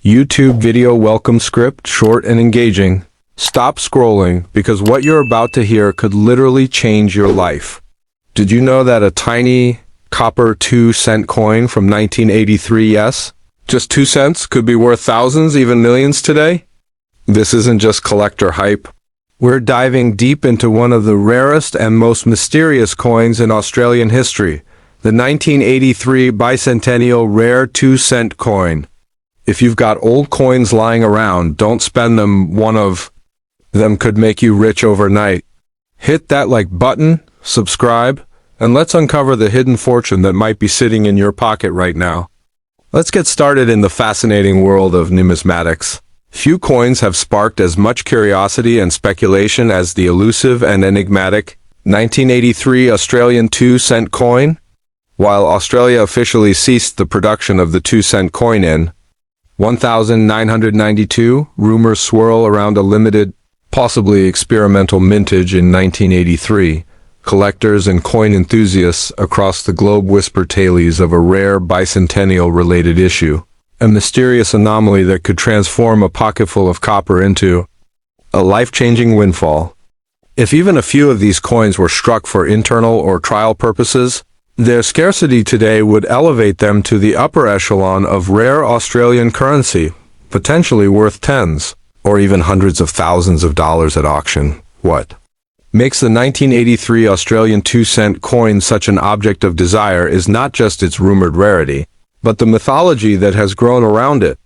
YouTube video welcome script, short and engaging. Stop scrolling, because what you're about to hear could literally change your life. Did you know that a tiny copper 2-cent coin from 1983, yes, just 2 cents, could be worth thousands, even millions today? This isn't just collector hype. We're diving deep into one of the rarest and most mysterious coins in Australian history, the 1983 bicentennial rare 2-cent coin. If you've got old coins lying around, don't spend them. One of them could make you rich overnight. Hit that like button, subscribe, and let's uncover the hidden fortune that might be sitting in your pocket right now. Let's get started in the fascinating world of numismatics. Few coins have sparked as much curiosity and speculation as the elusive and enigmatic 1983 Australian 2-cent coin. While Australia officially ceased the production of the 2-cent coin in 1992, rumors swirl around a limited, possibly experimental mintage in 1983. Collectors and coin enthusiasts across the globe whisper tales of a rare bicentennial-related issue, a mysterious anomaly that could transform a pocketful of copper into a life-changing windfall. If even a few of these coins were struck for internal or trial purposes, their scarcity today would elevate them to the upper echelon of rare Australian currency, potentially worth tens or even hundreds of thousands of dollars at auction. What makes the 1983 Australian 2-cent coin such an object of desire is not just its rumored rarity, but the mythology that has grown around it.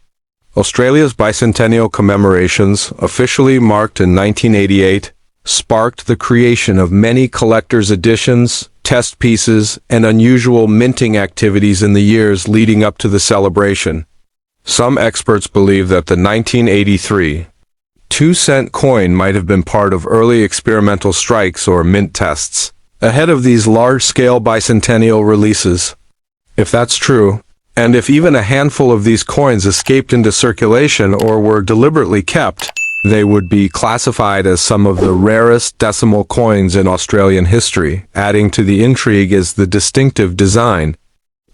Australia's bicentennial commemorations, officially marked in 1988, sparked the creation of many collector's editions, test pieces, and unusual minting activities in the years leading up to the celebration. Some experts believe that the 1983 2-cent coin might have been part of early experimental strikes or mint tests, ahead of these large-scale bicentennial releases. If that's true, and if even a handful of these coins escaped into circulation or were deliberately kept, they would be classified as some of the rarest decimal coins in Australian history. Adding to the intrigue is the distinctive design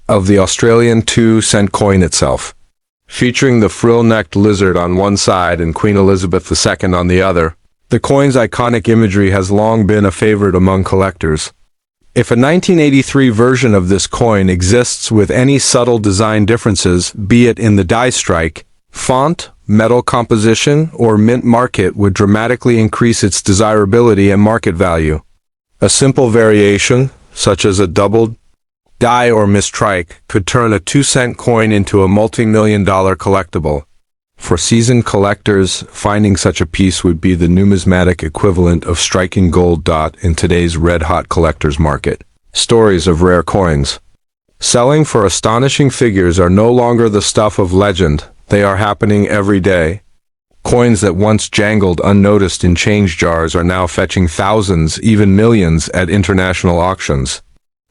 of the Australian 2-cent coin itself. Featuring the frill-necked lizard on one side and Queen Elizabeth2 on the other, the coin's iconic imagery has long been a favorite among collectors. If a 1983 version of this coin exists with any subtle design differences, be it in the die strike, font, metal composition, or mint market, would dramatically increase its desirability and market value. A simple variation, such as a doubled die or mistrike, could turn a 2-cent coin into a multi-million-dollar collectible. For seasoned collectors, finding such a piece would be the numismatic equivalent of striking gold in today's red-hot collector's market. Stories of rare coins. Selling for astonishing figures are no longer the stuff of legend. They are happening every day. Coins that once jangled unnoticed in change jars are now fetching thousands, even millions, at international auctions.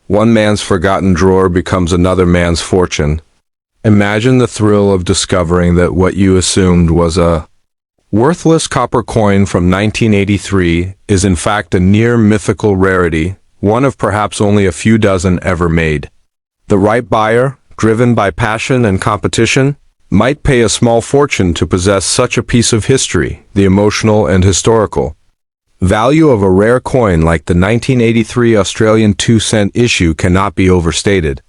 One man's forgotten drawer becomes another man's fortune. Imagine the thrill of discovering that what you assumed was a worthless copper coin from 1983 is in fact a near mythical rarity, one of perhaps only a few dozen ever made. The right buyer, driven by passion and competition, might pay a small fortune to possess such a piece of history. The emotional and historical value of a rare coin like the 1983 Australian 2-cent issue cannot be overstated.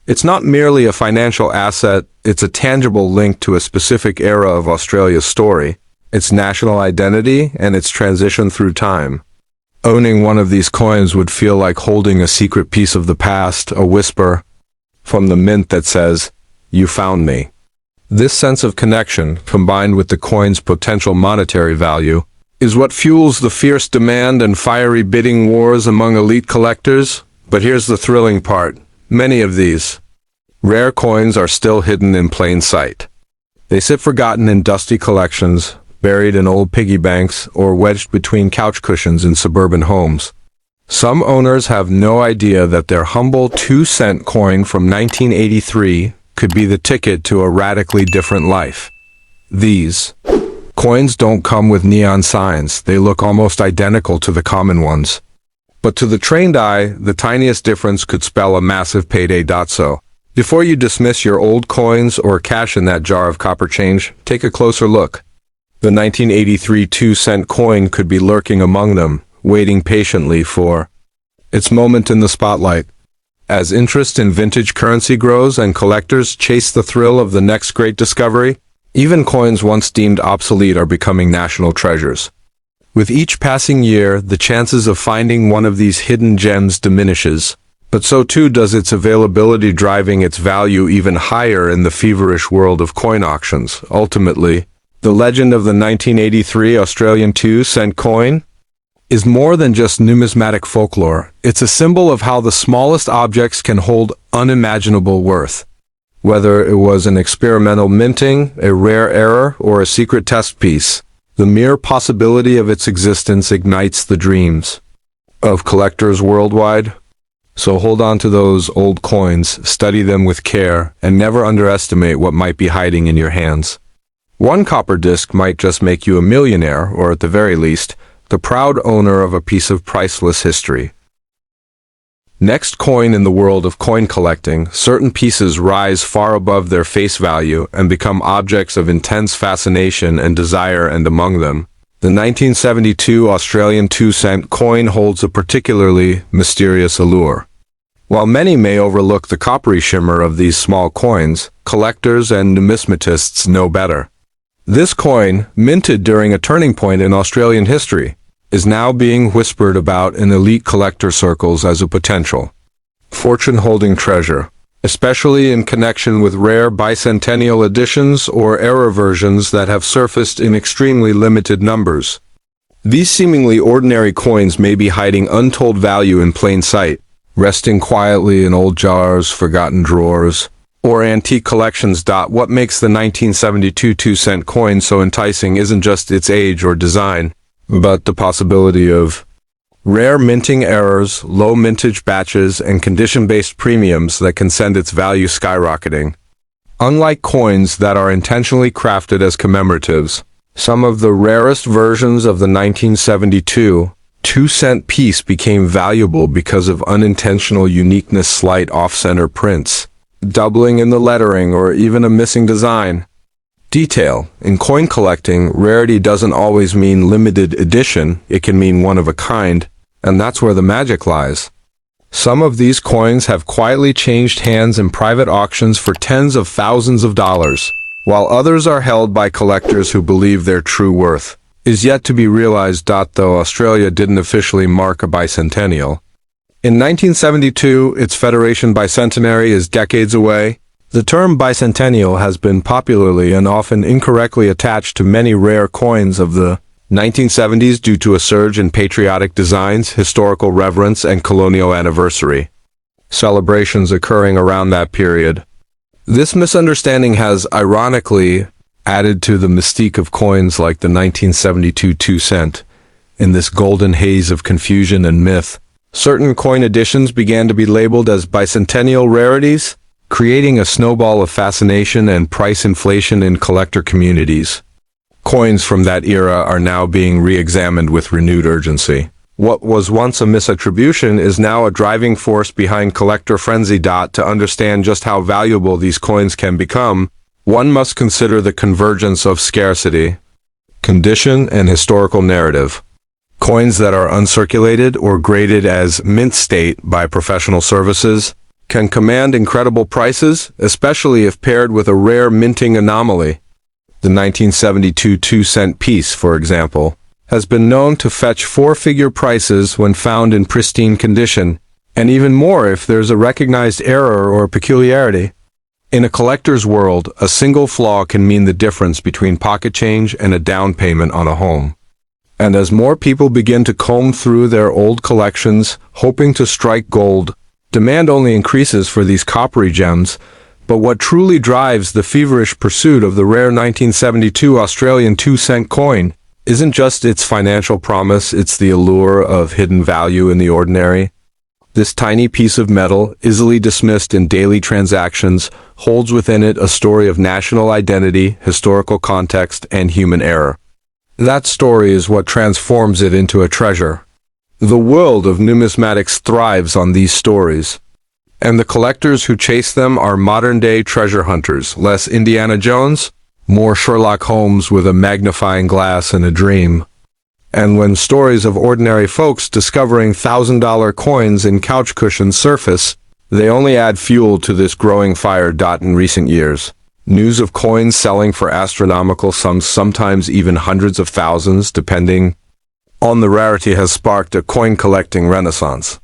It's not merely a financial asset, it's a tangible link to a specific era of Australia's story, its national identity, and its transition through time. Owning one of these coins would feel like holding a secret piece of the past, a whisper from the mint that says, "You found me." This sense of connection, combined with the coin's potential monetary value, is what fuels the fierce demand and fiery bidding wars among elite collectors. But here's the thrilling part. Many of these rare coins are still hidden in plain sight. They sit forgotten in dusty collections, buried in old piggy banks, or wedged between couch cushions in suburban homes. Some owners have no idea that their humble 2-cent coin from 1983 could be the ticket to a radically different life. These coins don't come with neon signs. They look almost identical to the common ones. But to the trained eye, the tiniest difference could spell a massive payday. So, Before you dismiss your old coins or cash in that jar of copper change, take a closer look. The 1983 2-cent coin could be lurking among them, waiting patiently for its moment in the spotlight. As interest in vintage currency grows and collectors chase the thrill of the next great discovery, even coins once deemed obsolete are becoming national treasures. With each passing year, the chances of finding one of these hidden gems diminishes, but so too does its availability, driving its value even higher in the feverish world of coin auctions. Ultimately, the legend of the 1983 Australian 2-cent coin is more than just numismatic folklore. It's a symbol of how the smallest objects can hold unimaginable worth. Whether it was an experimental minting, a rare error, or a secret test piece, the mere possibility of its existence ignites the dreams of collectors worldwide. So hold on to those old coins, study them with care, and never underestimate what might be hiding in your hands. One copper disc might just make you a millionaire, or at the very least, the proud owner of a piece of priceless history. Next coin in the world of coin collecting, certain pieces rise far above their face value and become objects of intense fascination and desire, and among them, the 1972 Australian 2-cent coin holds a particularly mysterious allure. While many may overlook the coppery shimmer of these small coins, collectors and numismatists know better. This coin, minted during a turning point in Australian history, is now being whispered about in elite collector circles as a potential fortune-holding treasure, especially in connection with rare bicentennial editions or error versions that have surfaced in extremely limited numbers. These seemingly ordinary coins may be hiding untold value in plain sight, resting quietly in old jars, forgotten drawers, or antique collections. What makes the 1972 2-cent coin so enticing isn't just its age or design, but the possibility of rare minting errors, low mintage batches, and condition-based premiums that can send its value skyrocketing. Unlike coins that are intentionally crafted as commemoratives, some of the rarest versions of the 1972 2-cent piece became valuable because of unintentional uniqueness, slight off-center prints, doubling in the lettering, or even a missing design. Detail. In coin collecting, rarity doesn't always mean limited edition, it can mean one of a kind, and that's where the magic lies. Some of these coins have quietly changed hands in private auctions for tens of thousands of dollars, while others are held by collectors who believe their true worth is yet to be realized. Though Australia didn't officially mark a bicentennial in 1972, its Federation bicentenary is decades away. The term bicentennial has been popularly and often incorrectly attached to many rare coins of the 1970s due to a surge in patriotic designs, historical reverence, and colonial anniversary celebrations occurring around that period. This misunderstanding has, ironically, added to the mystique of coins like the 1972 2-cent. In this golden haze of confusion and myth, certain coin editions began to be labeled as bicentennial rarities, creating a snowball of fascination and price inflation in collector communities. Coins from that era are now being re-examined with renewed urgency. What was once a misattribution is now a driving force behind collector frenzy. To understand just how valuable these coins can become, one must consider the convergence of scarcity, condition, and historical narrative. Coins that are uncirculated or graded as mint state by professional services can command incredible prices, especially if paired with a rare minting anomaly. The 1972 2-cent piece, for example, has been known to fetch four-figure prices when found in pristine condition, and even more if there's a recognized error or peculiarity. In a collector's world, a single flaw can mean the difference between pocket change and a down payment on a home. And as more people begin to comb through their old collections, hoping to strike gold, demand only increases for these coppery gems. But what truly drives the feverish pursuit of the rare 1972 Australian 2-cent coin isn't just its financial promise, it's the allure of hidden value in the ordinary. This tiny piece of metal, easily dismissed in daily transactions, holds within it a story of national identity, historical context, and human error. That story is what transforms it into a treasure. The world of numismatics thrives on these stories. And the collectors who chase them are modern-day treasure hunters, less Indiana Jones, more Sherlock Holmes with a magnifying glass and a dream. And when stories of ordinary folks discovering $1,000 coins in couch cushions surface, they only add fuel to this growing fire. In recent years, news of coins selling for astronomical sums, sometimes even hundreds of thousands, depending on the rarity, has sparked a coin collecting renaissance.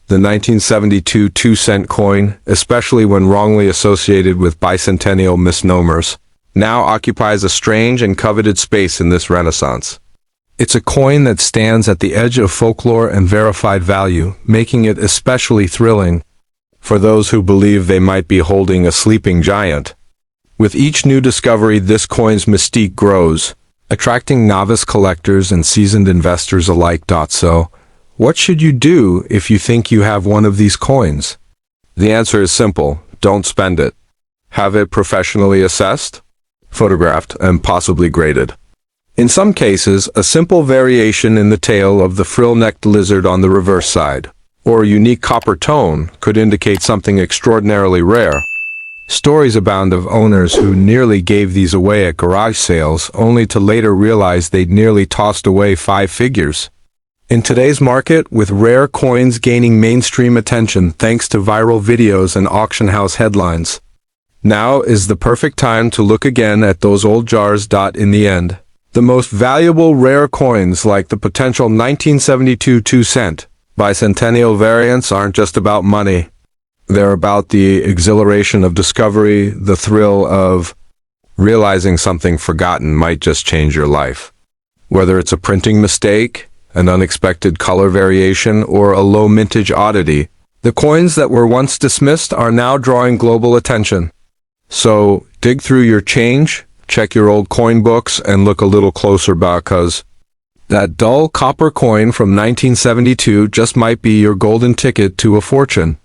The 1972 2-cent coin, especially when wrongly associated with bicentennial misnomers, now occupies a strange and coveted space in this renaissance. It's a coin that stands at the edge of folklore and verified value, making it especially thrilling for those who believe they might be holding a sleeping giant. With each new discovery, this coin's mystique grows, attracting novice collectors and seasoned investors alike. So, what should you do if you think you have one of these coins? The answer is simple: don't spend it. Have it professionally assessed, photographed, and possibly graded. In some cases, a simple variation in the tail of the frill-necked lizard on the reverse side, or a unique copper tone, could indicate something extraordinarily rare. Stories abound of owners who nearly gave these away at garage sales, only to later realize they'd nearly tossed away 5 figures. In today's market, with rare coins gaining mainstream attention thanks to viral videos and auction house headlines, now is the perfect time to look again at those old jars. In the end, the most valuable rare coins, like the potential 1972 2-cent bicentennial variants, aren't just about money. They're about the exhilaration of discovery, the thrill of realizing something forgotten might just change your life. Whether it's a printing mistake, an unexpected color variation, or a low mintage oddity, the coins that were once dismissed are now drawing global attention. So, dig through your change, check your old coin books, and look a little closer, because that dull copper coin from 1972 just might be your golden ticket to a fortune.